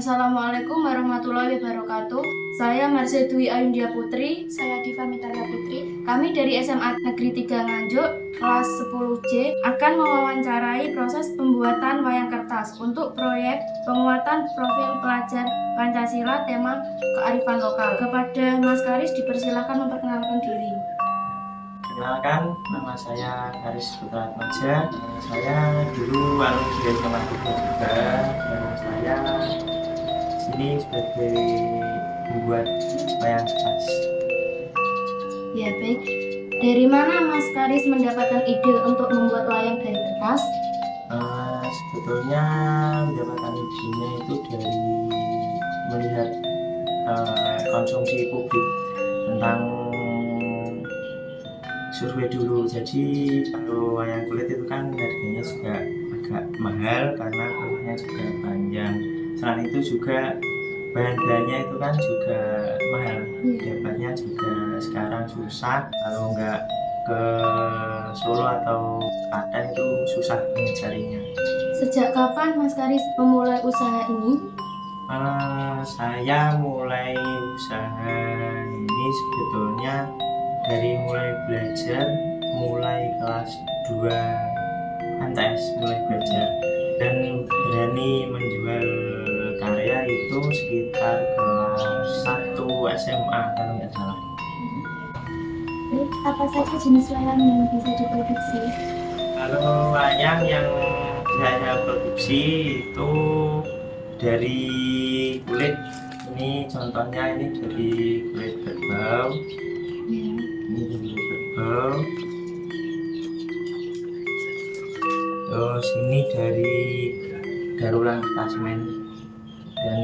Assalamualaikum warahmatullahi wabarakatuh. Saya Marsha Dwi Ayundya Putri. Saya Diva Mitalia Putri. Kami dari SMA Negeri 3 Nganjuk, kelas 10C, akan mewawancarai proses pembuatan wayang kertas untuk proyek penguatan profil pelajar Pancasila tema kearifan lokal. Kepada Mas Karis dipersilakan memperkenalkan diri. Kenalkan, nama saya Karis Putra Atmaja. Saya dulu alumni dari SMA 3 juga, dan saya sini sebagai pembuat wayang kertas. Ya baik, dari mana Mas Karis mendapatkan ide untuk membuat wayang dari kertas? Sebetulnya mendapatkan idenya itu dari melihat konsumsi publik tentang survei dulu. Jadi kalau wayang kulit itu kan harganya juga agak mahal karena prosesnya juga panjang. Selain itu juga bahan-bahannya itu kan juga mahal, dapatnya juga sekarang susah. Kalau nggak ke Solo atau Klaten itu susah mencarinya. Sejak kapan Mas Karis memulai usaha ini? Saya mulai usaha ini sebetulnya dari mulai belajar, mulai kelas 2 MTS mulai belajar, dan berani menjual karya itu sekitar kelas 1 SMA kalau nggak salah. Apa saja jenis wayang yang bisa diproduksi? Kalau wayang yang saya produksi itu dari kulit. Ini contohnya ini dari kulit kerbau. Ini dari kerbau. Terus ini dari darulang tasmen, dan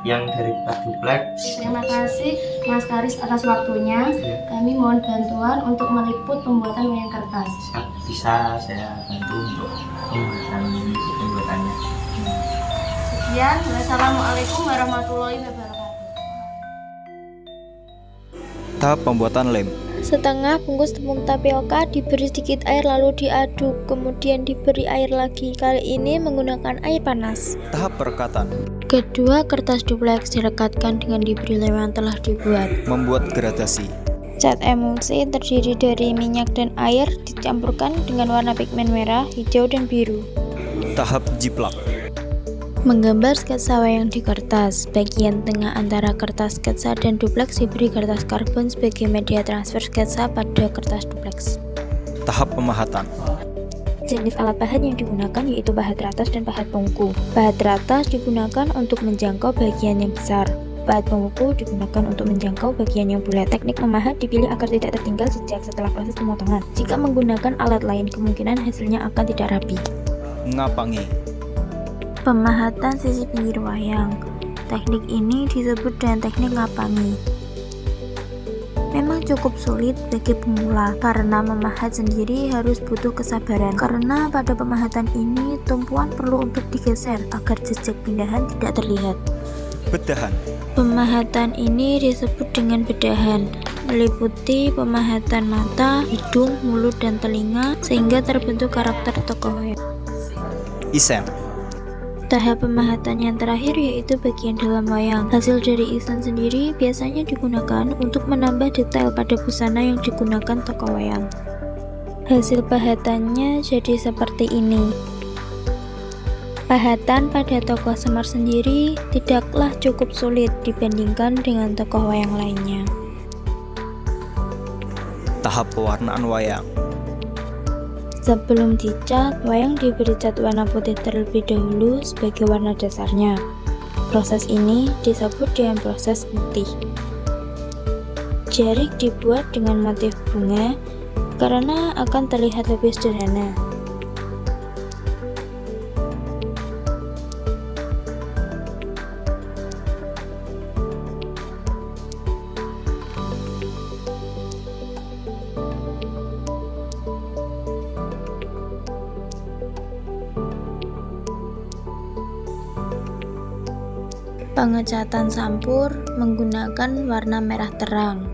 yang dari kertas dupleks. Terima kasih Mas Karis atas waktunya. Kami mohon bantuan untuk meliput pembuatan wayang kertas. Bisa saya bantu untuk pembuatannya. Sekian, wassalamualaikum warahmatullahi wabarakatuh. Tahap pembuatan lem. Setengah bungkus tepung tapioka diberi sedikit air lalu diaduk, kemudian diberi air lagi. Kali ini menggunakan air panas. Tahap perekatan. Kedua, kertas dupleks direkatkan dengan diberi lem yang telah dibuat. Membuat gradasi. Cat emulsi terdiri dari minyak dan air dicampurkan dengan warna pigmen merah, hijau, dan biru. Tahap jiplak. Menggambar sketsa wayang di kertas. Bagian tengah antara kertas sketsa dan dupleks diberi kertas karbon sebagai media transfer sketsa pada kertas dupleks. Tahap pemahatan. Jenis alat pahat yang digunakan yaitu pahat ratas dan pahat pungku. Pahat ratas digunakan untuk menjangkau bagian yang besar. Pahat pungku digunakan untuk menjangkau bagian yang bulat. Teknik memahat dipilih agar tidak tertinggal jejak setelah proses pemotongan. Jika menggunakan alat lain, kemungkinan hasilnya akan tidak rapi. Ngapangi. Pemahatan sisi pinggir wayang. Teknik ini disebut dengan teknik ngapangi. Memang cukup sulit bagi pemula karena memahat sendiri harus butuh kesabaran. Karena pada pemahatan ini tumpuan perlu untuk digeser agar jejak pindahan tidak terlihat. Bedahan. Pemahatan ini disebut dengan bedahan, meliputi pemahatan mata, hidung, mulut, dan telinga sehingga terbentuk karakter tokoh wayang. Isen. Tahap pemahatan yang terakhir yaitu bagian dalam wayang. Hasil dari isen sendiri biasanya digunakan untuk menambah detail pada busana yang digunakan tokoh wayang. Hasil pahatannya jadi seperti ini. Pahatan pada tokoh Semar sendiri tidaklah cukup sulit dibandingkan dengan tokoh wayang lainnya. Tahap pewarnaan wayang. Sebelum dicat, wayang diberi cat warna putih terlebih dahulu sebagai warna dasarnya. Proses ini disebut dengan proses putih. Jarik dibuat dengan motif bunga karena akan terlihat lebih sederhana. Pengecatan sampur menggunakan warna merah terang,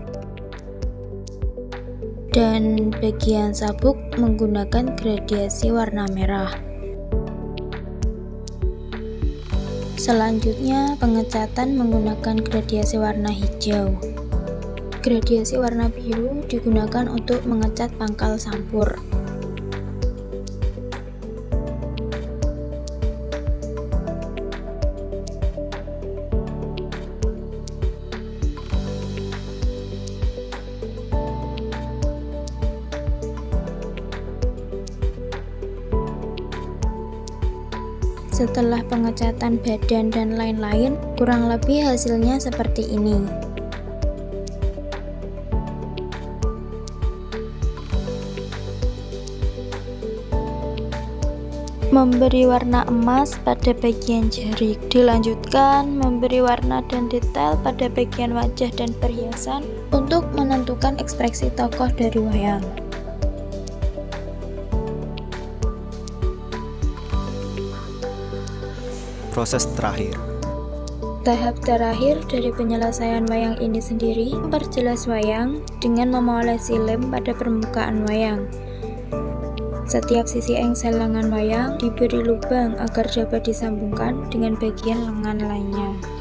dan bagian sabuk menggunakan gradiasi warna merah. Selanjutnya, pengecatan menggunakan gradiasi warna hijau. Gradiasi warna biru digunakan untuk mengecat pangkal sampur. Setelah pengecatan badan dan lain-lain, kurang lebih hasilnya seperti ini. Memberi warna emas pada bagian jari, dilanjutkan memberi warna dan detail pada bagian wajah dan perhiasan untuk menentukan ekspresi tokoh dari wayang. Proses terakhir. Tahap terakhir dari penyelesaian wayang ini sendiri memperjelas wayang dengan memolesi lem pada permukaan wayang. Setiap sisi engsel lengan wayang diberi lubang agar dapat disambungkan dengan bagian lengan lainnya.